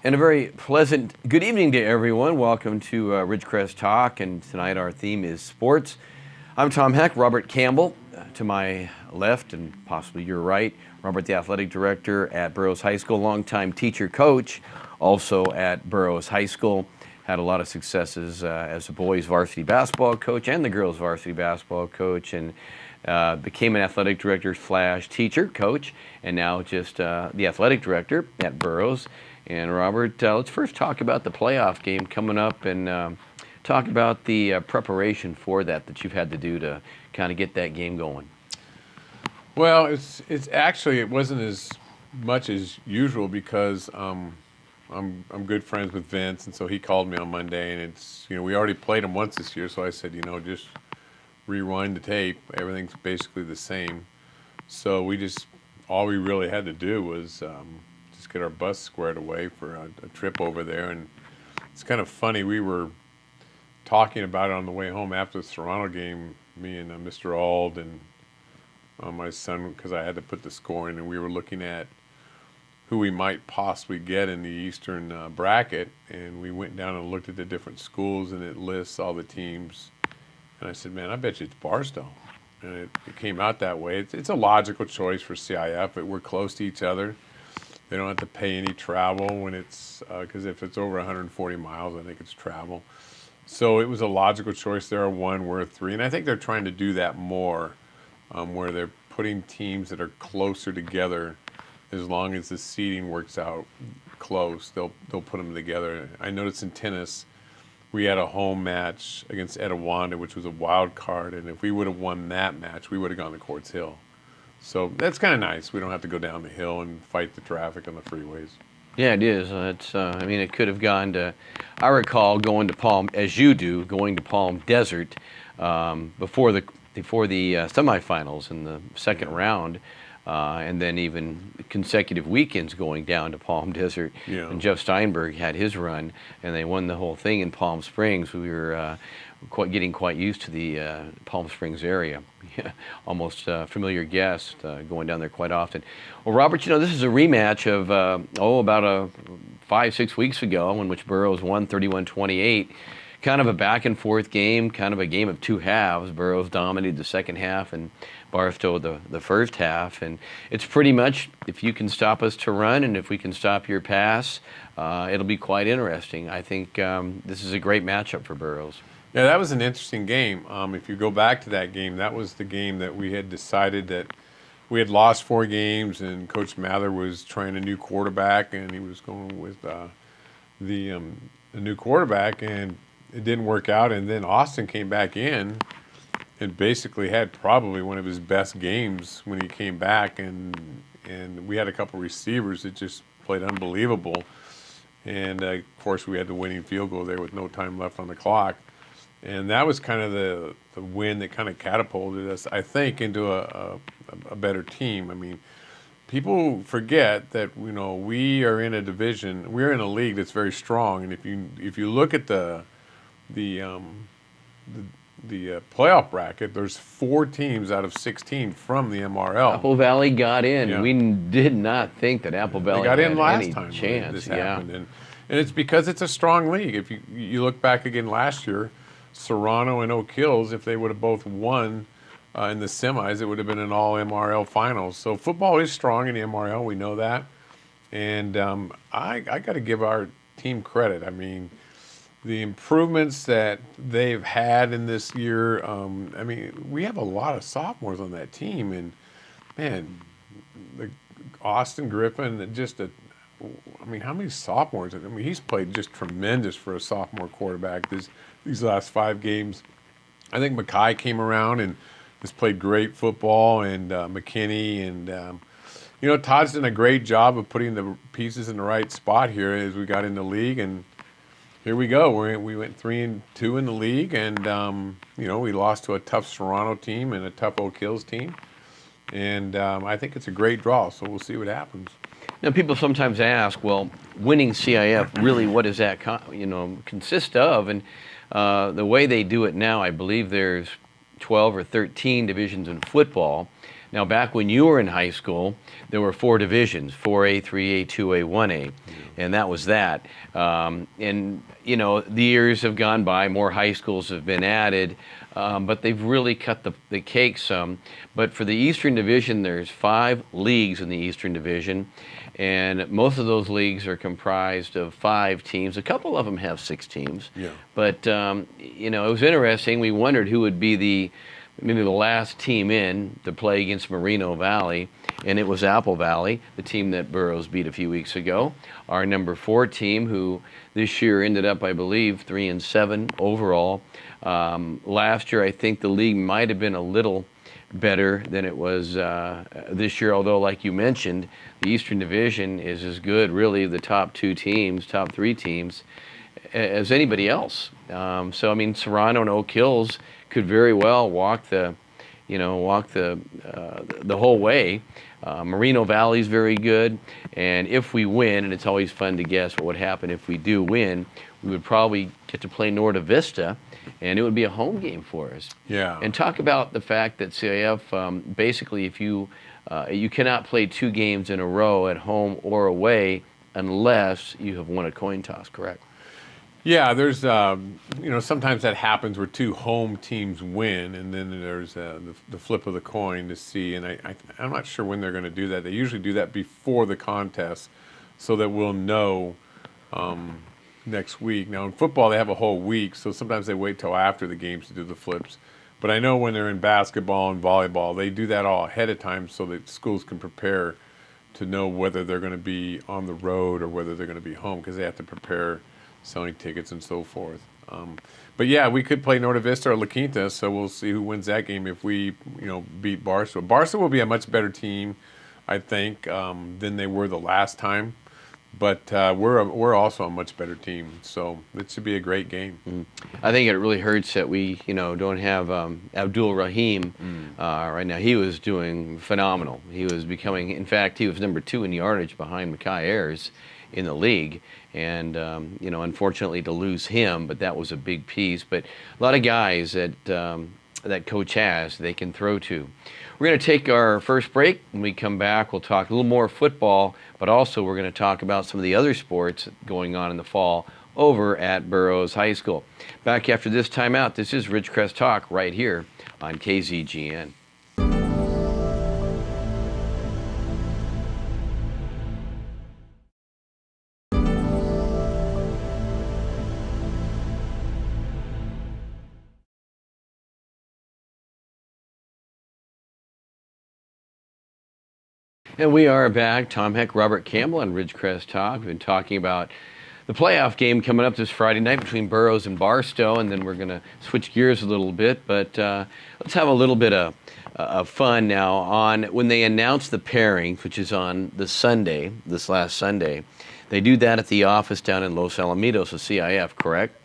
And a very pleasant good evening to everyone. Welcome to Ridgecrest Talk, and tonight our theme is sports. I'm Tom Heck. Robert Campbell, to my left and possibly your right. Robert, the athletic director at Burroughs High School, longtime teacher coach, also at Burroughs High School. Had a lot of successes as a boys varsity basketball coach and the girls varsity basketball coach, and became an athletic director / teacher coach, and now just the athletic director at Burroughs. And Robert, let's first talk about the playoff game coming up, and talk about the preparation for that you've had to do to kind of get that game going. Well, it's actually, it wasn't as much as usual because I'm good friends with Vince, and so he called me on Monday, and it's, we already played him once this year, so I said, just rewind the tape. Everything's basically the same. So all we really had to do was just get our bus squared away for a trip over there. And it's kind of funny, we were talking about it on the way home after the Toronto game, me and Mr. Ald and my son, because I had to put the score in, and we were looking at who we might possibly get in the Eastern bracket, and we went down and looked at the different schools, and it lists all the teams, and I said, man, I bet you it's Barstow. And it came out that way. It's a logical choice for CIF. We're close to each other. They don't have to pay any travel when it's, because if it's over 140 miles, I think it's travel. So it was a logical choice. They're a 1, we're a 3, and I think they're trying to do that more, where they're putting teams that are closer together. As long as the seeding works out close, they'll put them together. I noticed in tennis, we had a home match against Etiwanda, which was a wild card, and if we would have won that match, we would have gone to Quartz Hill. So that's kind of nice. We don't have to go down the hill and fight the traffic on the freeways. Yeah, it is. I mean, it could have gone to, I recall going to Palm, as you do, going to Palm Desert before the semifinals in the second round, and then even consecutive weekends going down to Palm Desert. Yeah. And Jeff Steinberg had his run, and they won the whole thing in Palm Springs. We were getting quite used to the Palm Springs area. Almost familiar guest, going down there quite often. Well, Robert, this is a rematch of about 5-6 weeks ago, in which Burroughs won 31-28. Kind of a back and forth game, kind of a game of two halves. Burroughs dominated the second half and Barstow the first half. And it's pretty much, if you can stop us to run and if we can stop your pass, it'll be quite interesting. I think this is a great matchup for Burroughs. Yeah, that was an interesting game. If you go back to that game, that was the game that we had decided that we had lost 4 games, and Coach Mather was trying a new quarterback, and he was going with a new quarterback, and it didn't work out. And then Austin came back in and basically had probably one of his best games when he came back, and we had a couple receivers that just played unbelievable. And, of course, we had the winning field goal there with no time left on the clock. And that was kind of the win that kind of catapulted us, I think, into a better team. I mean, people forget that we are in a division, we're in a league that's very strong. And if you look at the playoff bracket, there's 4 teams out of 16 from the MRL. Apple Valley got in. Yeah. We did not think that Apple Valley got in had last any time chance. this happened. And it's because it's a strong league. If you look back again last year, Serrano and Oak Hills, if they would have both won in the semis, it would have been an all-MRL finals. So football is strong in the MRL. We know that. And I got to give our team credit. I mean, the improvements that they've had in this year, I mean, we have a lot of sophomores on that team. And, man, Austin Griffin, I mean, how many sophomores? I mean, he's played just tremendous for a sophomore quarterback these last 5 games. I think Mackay came around and has played great football, and McKinney. And, Todd's done a great job of putting the pieces in the right spot here as we got in the league. And here we go. We went 3-2 in the league, and, we lost to a tough Serrano team and a tough Oak Hills team. And I think it's a great draw, so we'll see what happens. Now, people sometimes ask, well, winning CIF, really, what does that consist of? And the way they do it now, I believe there's 12 or 13 divisions in football. Now, back when you were in high school, there were 4 divisions: 4A, 3A, 2A, 1A, and that was that. And you know, the years have gone by, more high schools have been added, but they've really cut the cake some. But for the Eastern Division, there's 5 leagues in the Eastern Division, and most of those leagues are comprised of 5 teams. A couple of them have 6 teams. Yeah. But you know, it was interesting. We wondered who would be maybe the last team in to play against Moreno Valley, and it was Apple Valley, the team that Burroughs beat a few weeks ago. Our number 4 team, who this year ended up, I believe, 3-7 overall. Last year, I think the league might have been a little better than it was this year, although, like you mentioned, the Eastern Division is as good, really, the top 2 teams, top 3 teams, as anybody else. So, I mean, Serrano and Oak Hills could very well walk the whole way. Moreno Valley is very good, and if we win, and it's always fun to guess what would happen if we do win, we would probably get to play Norte Vista, and it would be a home game for us. Yeah. And talk about the fact that CIF, basically, if you cannot play 2 games in a row at home or away unless you have won a coin toss, correct? Yeah, there's, you know, sometimes that happens where 2 home teams win, and then there's the flip of the coin to see, and I'm not sure when they're going to do that. They usually do that before the contest so that we'll know next week. Now, in football, they have a whole week, so sometimes they wait till after the games to do the flips. But I know when they're in basketball and volleyball, they do that all ahead of time so that schools can prepare to know whether they're going to be on the road or whether they're going to be home, because they have to prepare selling tickets and so forth. But yeah, we could play Norte Vista or La Quinta, so we'll see who wins that game if we, you know, beat Barstow. Barstow will be a much better team, I think, than they were the last time. But we're also a much better team, so it should be a great game. I think it really hurts that we, you know, don't have Abdul Rahim right now. He was doing phenomenal. He was becoming, in fact, he was number 2 in yardage behind Mackay Ayers in the league, and you know, unfortunately to lose him, but that was a big piece. But a lot of guys that that coach has, they can throw to. We're going to take our first break. When we come back, we'll talk a little more football, but also we're going to talk about some of the other sports going on in the fall over at Burroughs High School. Back after this timeout. This is Ridgecrest Talk right here on KZGN. And we are back. Tom Heck, Robert Campbell on Ridgecrest Talk. We've been talking about the playoff game coming up this Friday night between Burroughs and Barstow, and then we're going to switch gears a little bit. But let's have a little bit of fun now on when they announce the pairings, which is on the Sunday, this last Sunday. They do that at the office down in Los Alamitos of CIF, correct?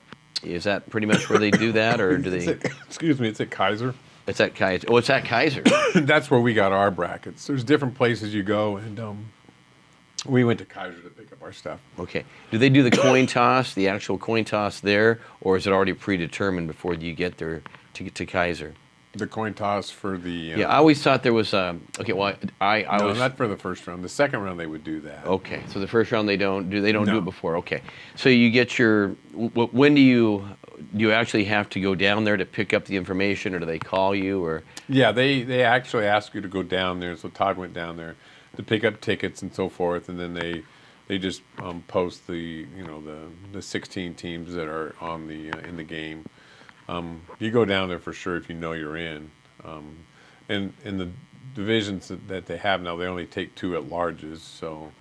Is that pretty much where they do that, or do they? Excuse me, it's at Kaiser. It's at Kaiser. Oh, it's at Kaiser. That's where we got our brackets. There's different places you go, and we went to Kaiser to pick up our stuff. Okay. Do they do the coin toss, the actual coin toss there, or is it already predetermined before you get there to get to Kaiser? The coin toss for the... yeah, I always thought there was a... Okay, well, no, not for the first round. The second round they would do that. Okay, so the first round they don't do it before. Okay. So you get your... When do you actually have to go down there to pick up the information, or do they call you, or... Yeah, they actually ask you to go down there, so Todd went down there to pick up tickets and so forth, and then they just post the the 16 teams that are on the in the game. You go down there for sure if you know you're in. And in the divisions that they have now, they only take 2 at-larges, so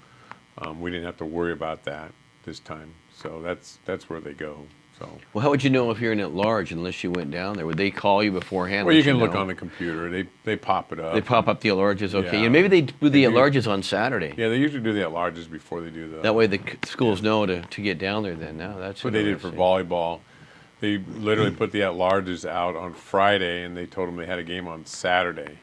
we didn't have to worry about that this time. So that's where they go. So. Well, how would you know if you're in at-large unless you went down there? Would they call you beforehand? Well, you can look on the computer. They pop it up. They pop up the at-larges, okay. Yeah. And maybe they do the at-larges on Saturday. Yeah, they usually do the at-larges before they do the... That way the schools know to get down there then. Now that's what they did for volleyball. They literally put the at-larges out on Friday, and they told them they had a game on Saturday,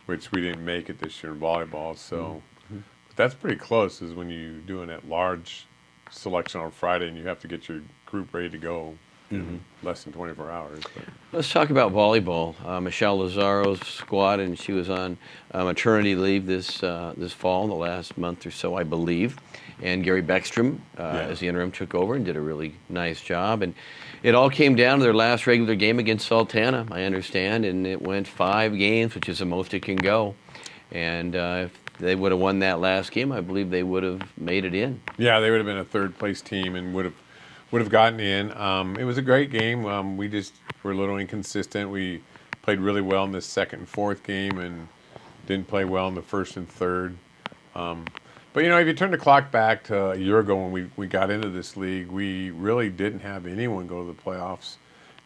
which we didn't make it this year in volleyball. So but that's pretty close, is when you do an at-large selection on Friday and you have to get your group ready to go. in less than 24 hours. But. Let's talk about volleyball. Michelle Lazzaro's squad, and she was on maternity leave this fall, the last month or so, I believe. And Gary Beckstrom, as the interim, took over and did a really nice job. And it all came down to their last regular game against Sultana, I understand, and it went 5 games, which is the most it can go. And if they would have won that last game, I believe they would have made it in. Yeah, they would have been a third-place team and would have gotten in. It was a great game. We just were a little inconsistent. We played really well in the second and fourth game and didn't play well in the first and third. But, if you turn the clock back to a year ago when we got into this league, we really didn't have anyone go to the playoffs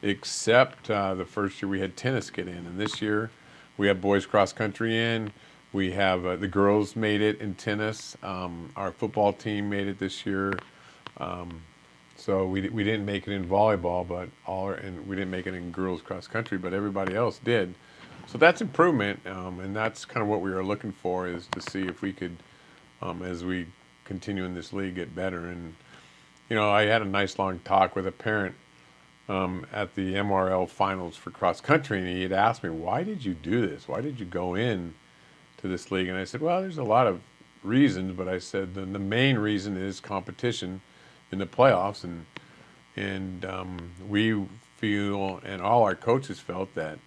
except the first year we had tennis get in. And this year we have boys cross country in. We have the girls made it in tennis. Our football team made it this year. So we didn't make it in volleyball, and we didn't make it in girls cross country, but everybody else did. So that's improvement, and that's kind of what we were looking for, is to see if we could, as we continue in this league, get better. And I had a nice long talk with a parent at the MRL finals for cross country, and he had asked me, "Why did you do this? Why did you go in to this league?" And I said, "Well, there's a lot of reasons, but I said the main reason is competition in the playoffs, and we feel, and all our coaches felt, that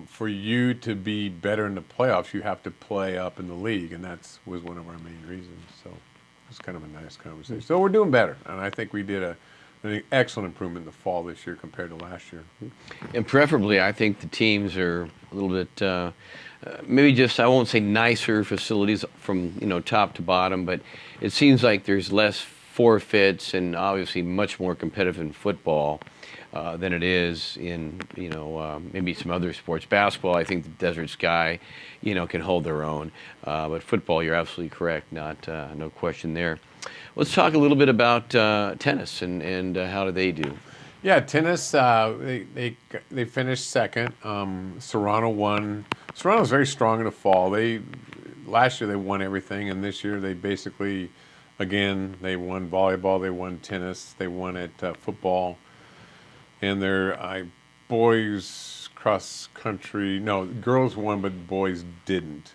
for you to be better in the playoffs, you have to play up in the league, and that was one of our main reasons." So it was kind of a nice conversation. So we're doing better, and I think we did an excellent improvement in the fall this year compared to last year. And preferably, I think the teams are a little bit, maybe just, I won't say nicer facilities from top to bottom, but it seems like there's less forfeits and obviously much more competitive in football than it is in maybe some other sports. Basketball, I think the Desert Sky can hold their own, but football, you're absolutely correct, no question there. Let's talk a little bit about tennis and how do they do? Yeah, tennis, they finished second. Serrano won. Serrano's very strong in the fall. Last year they won everything, and this year they basically, again, they won volleyball, they won tennis, they won at football, and their boys cross country. No, girls won, but boys didn't.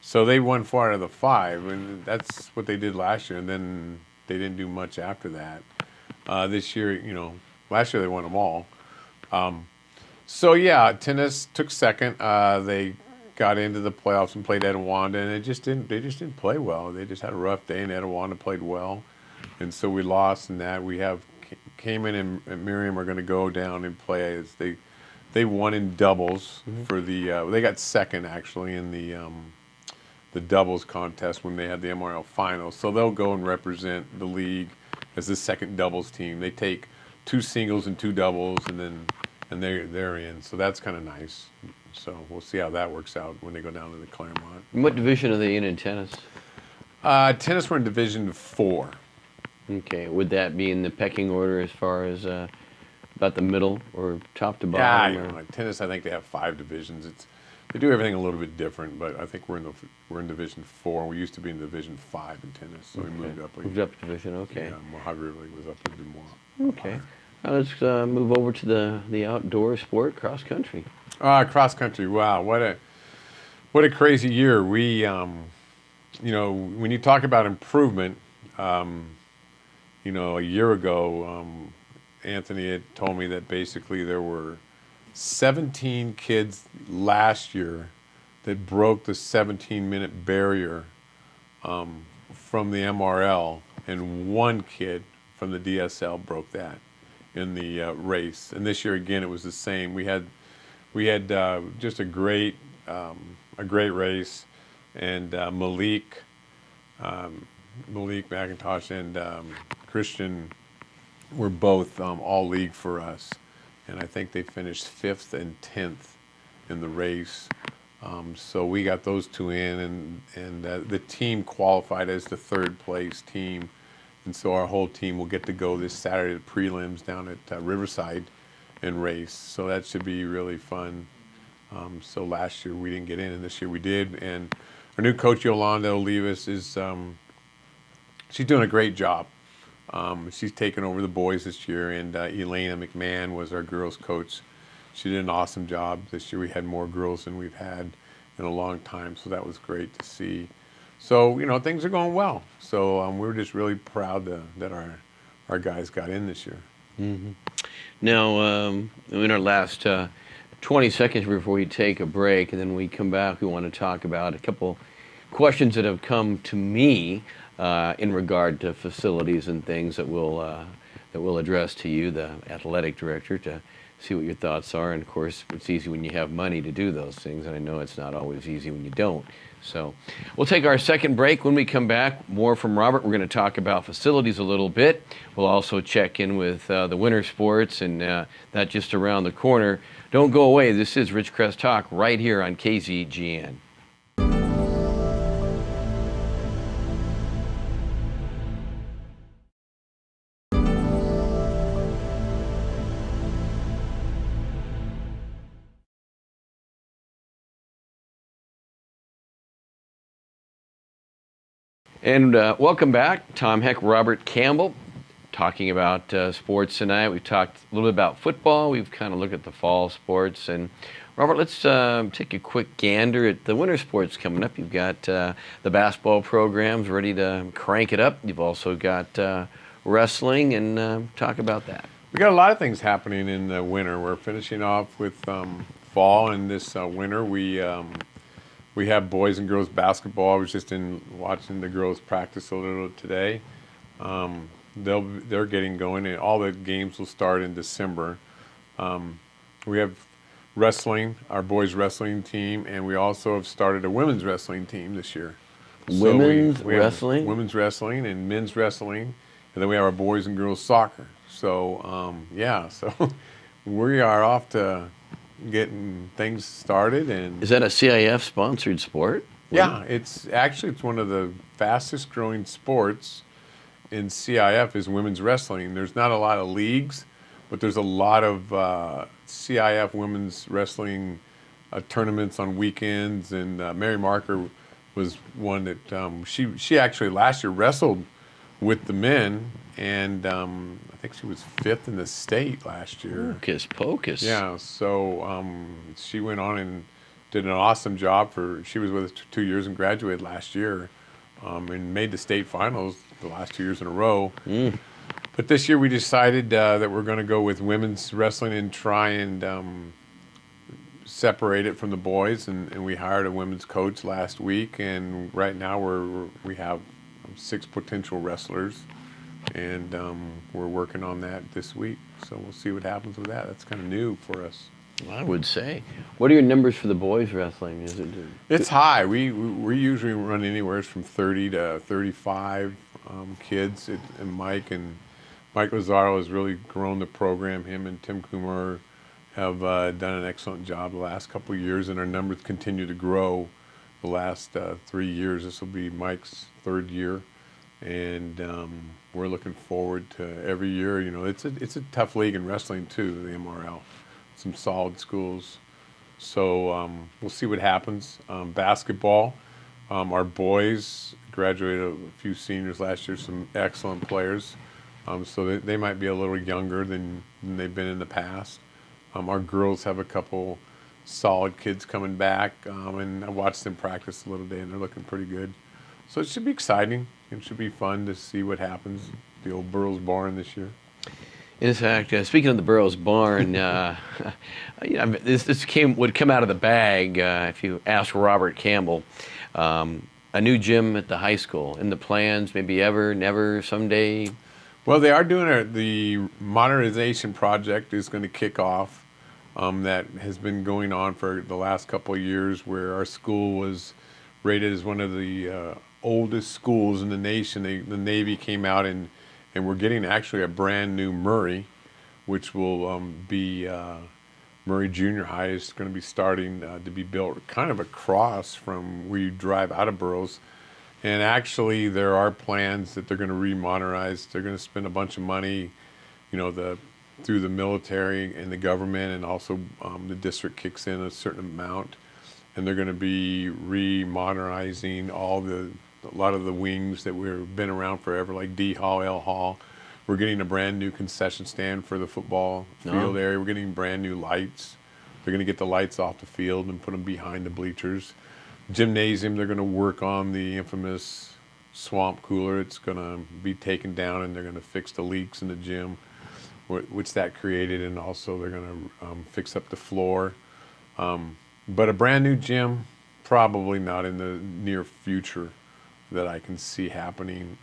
So they won 4 out of the 5, and that's what they did last year, and then they didn't do much after that. This year, last year they won them all. So yeah, tennis took second. They got into the playoffs and played Etiwanda, and they just didn't play well. They just had a rough day, and Etiwanda played well, and so we lost in that. We have Cayman and Miriam are going to go down and play. As they won in doubles for the. They got second actually in the doubles contest when they had the MRL finals. So they'll go and represent the league as the second doubles team. They take 2 singles and 2 doubles, and they're in. So that's kind of nice. So we'll see how that works out when they go down to the Claremont. And what division are they in tennis? Tennis, we're in Division 4. Okay, would that be in the pecking order as far as about the middle or top to Yeah, bottom? like tennis, I think they have 5 divisions. They do everything a little bit different, but I think we're in Division 4. We used to be in Division 5 in tennis, so we moved up. Moved up division, okay. Yeah, Mojave River was up a bit more. Okay. Now let's move over to the outdoor sport, cross country. Cross country, wow, what a crazy year. We, when you talk about improvement, a year ago, Anthony had told me that basically there were 17 kids last year that broke the 17-minute barrier from the MRL, and 1 kid from the DSL broke that in the race. And this year again, it was the same. We had just a great race, and Malik McIntosh and Christian were both all league for us. And I think they finished 5th and 10th in the race. So we got those 2 in, and the team qualified as the 3rd place team. And so our whole team will get to go this Saturday to prelims down at Riverside and race. So that should be really fun. So last year we didn't get in, and this year we did. And our new coach, Yolanda Olivas, she's doing a great job. She's taken over the boys this year, and Elena McMahon was our girls coach. She did an awesome job this year. We had more girls than we've had in a long time, so that was great to see. So, you know, things are going well. So we're just really proud that our guys got in this year. Mm-hmm. Now, in our last 20 seconds before we take a break, and then we come back, we want to talk about a couple questions that have come to me in regard to facilities and things that we'll address to you, the athletic director, to see what your thoughts are. And of course, it's easy when you have money to do those things, and I know it's not always easy when you don't. So we'll take our second break. When we come back, more from Robert. We're going to talk about facilities a little bit. We'll also check in with the winter sports, and that just around the corner. Don't go away. This is Ridgecrest Talk right here on KZGN. And welcome back. Tom Heck, Robert Campbell, talking about sports tonight. We've talked a little bit about football. We've kind of looked at the fall sports. And Robert, let's take a quick gander at the winter sports coming up. You've got the basketball programs ready to crank it up. You've also got wrestling, and talk about that. We got a lot of things happening in the winter. We're finishing off with fall, and this winter we have boys and girls basketball. I was just watching the girls practice a little today. They're getting going, and all the games will start in December. We have wrestling, our boys wrestling team, and we also have started a women's wrestling team this year. Women's wrestling? Women's wrestling and men's wrestling, and then we have our boys and girls soccer. So yeah, so we are off to getting things started. And is that a CIF sponsored sport? Yeah, it's one of the fastest growing sports in CIF is women's wrestling. There's not a lot of leagues, but there's a lot of CIF women's wrestling tournaments on weekends. And Mary Marker was one that she actually last year wrestled with the men, and I think she was 5th in the state last year. Hocus pocus. Yeah, so she went on and did an awesome job. She was with us 2 years and graduated last year, and made the state finals the last 2 years in a row. But this year we decided that we're going to go with women's wrestling and try and separate it from the boys, and we hired a women's coach last week, and right now we have 6 potential wrestlers, and we're working on that this week. So we'll see what happens with that. That's kind of new for us. I would say. What are your numbers for the boys wrestling? Is it? It's high. We usually run anywhere from 30 to 35 kids. And Mike Lazaro has really grown the program. Him and Tim Kumar have done an excellent job the last couple of years, and our numbers continue to grow the last 3 years. This will be Mike's 3rd year, and we're looking forward to every year. You know, it's a tough league in wrestling too, the MRL. Some solid schools. So we'll see what happens. Basketball, our boys graduated a few seniors last year, some excellent players. So they might be a little younger than they've been in the past. Our girls have a couple solid kids coming back, and I watched them practice a little day, and they're looking pretty good. So it should be exciting. It should be fun to see what happens at the old Burroughs barn this year. In fact, speaking of the Burroughs barn, this would come out of the bag if you ask Robert Campbell. A new gym at the high school, in the plans, maybe ever, never, someday? Well, they are doing the modernization project is going to kick off. That has been going on for the last couple of years, where our school was rated as one of the oldest schools in the nation. The Navy came out and we're getting actually a brand new Murray, which will be Murray Junior High is going to be starting to be built kind of across from where you drive out of Burroughs. And actually there are plans that they're going to remodernize. They're going to spend a bunch of money, you know, through the military and the government, and also the district kicks in a certain amount. And they're going to be remodernizing a lot of the wings that we've been around forever, like D Hall, L Hall. We're getting a brand new concession stand for the football field area. We're getting brand new lights. They're going to get the lights off the field and put them behind the bleachers. Gymnasium, they're going to work on the infamous swamp cooler. It's going to be taken down, and they're going to fix the leaks in the gym, which that created, and also they're going to fix up the floor. But a brand new gym, probably not in the near future that I can see happening.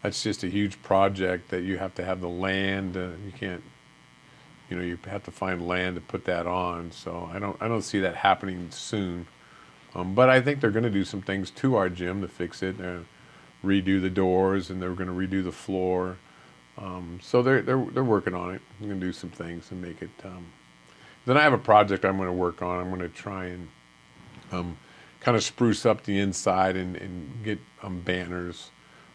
That's just a huge project that you have to have the land. You can't, you have to find land to put that on. So I don't see that happening soon. But I think they're going to do some things to our gym to fix it. Redo the doors, and they're going to redo the floor. So they're working on it. They're going to do some things and make it. Then I have a project I'm going to work on. I'm going to try and kind of spruce up the inside and get banners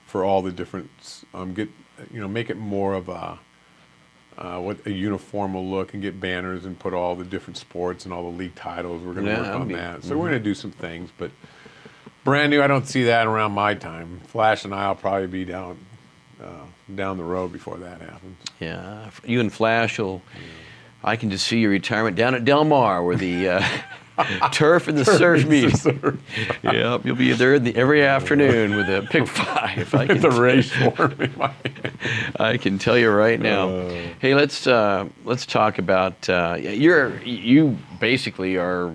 for all the different, make it more of a uniform look, and get banners and put all the different sports and all the league titles. We're going to work on that. So we're going to do some things, but brand new, I don't see that around my time. Flash and I'll probably be down the road before that happens. Yeah, you and Flash will. I can just see your retirement down at Del Mar, where the turf and the surf meet. Yep, you'll be there every afternoon with a pick 5. The race for me. I can tell you right now. Hey, let's talk about you basically are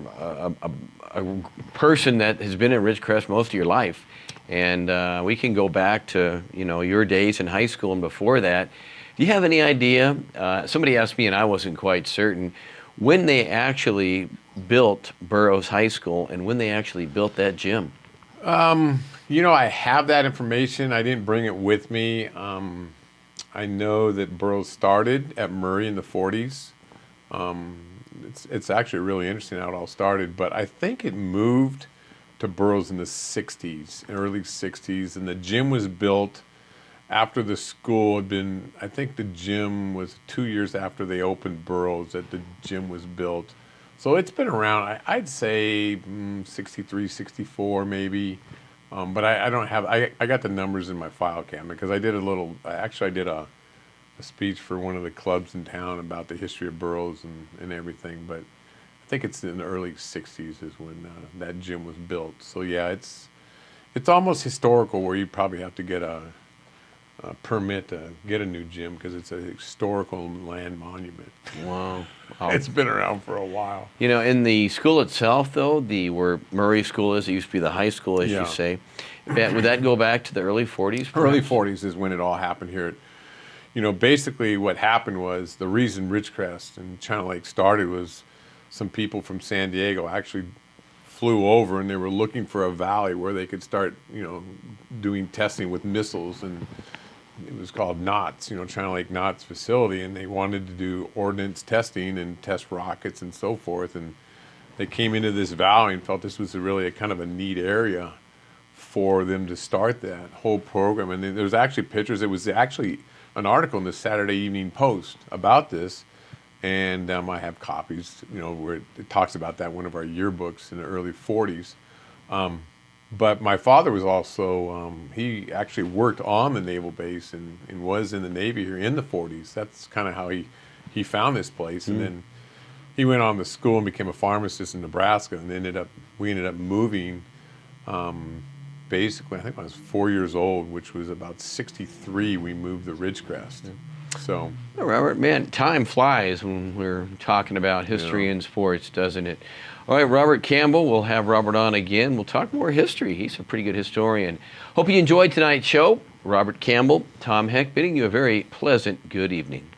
a person that has been at Ridgecrest most of your life, and we can go back to your days in high school and before that. Do you have any idea? Somebody asked me, and I wasn't quite certain, when they actually built Burroughs High School and when they actually built that gym. I have that information. I didn't bring it with me. I know that Burroughs started at Murray in the 40s. It's actually really interesting how it all started, but I think it moved to Burroughs in the 60s, early 60s, and the gym was built after the school had been, I think the gym was 2 years after they opened Burroughs that the gym was built. So it's been around, I'd say 63, 64 maybe. But I don't have, I got the numbers in my file cabinet because I did a speech for one of the clubs in town about the history of Burroughs and everything. But I think it's in the early 60s is when that gym was built. So yeah, it's almost historical where you probably have to get a permit to get a new gym because it's a historical land monument. Wow. It's been around for a while. In the school itself, though, where Murray School is, it used to be the high school, as you say. Would that go back to the early 40s? Perhaps? Early 40s is when it all happened here. Basically what happened was the reason Ridgecrest and China Lake started was some people from San Diego actually flew over, and they were looking for a valley where they could start, doing testing with missiles, and it was called Knott's, China Lake Knott's facility, and they wanted to do ordnance testing and test rockets and so forth, and they came into this valley and felt this was really a kind of a neat area for them to start that whole program. And there was actually pictures. It was actually an article in the Saturday Evening Post about this, and I have copies, where it talks about that, one of our yearbooks in the early 40s. But my father was also, he actually worked on the naval base and was in the Navy here in the 40s. That's kind of how he found this place. And then he went on to school and became a pharmacist in Nebraska, and we ended up moving basically, I think when I was 4 years old, which was about 63, we moved to Ridgecrest. So, Robert, man, time flies when we're talking about history and sports, doesn't it? All right, Robert Campbell, we'll have Robert on again. We'll talk more history. He's a pretty good historian. Hope you enjoyed tonight's show. Robert Campbell, Tom Heck, bidding you a very pleasant good evening.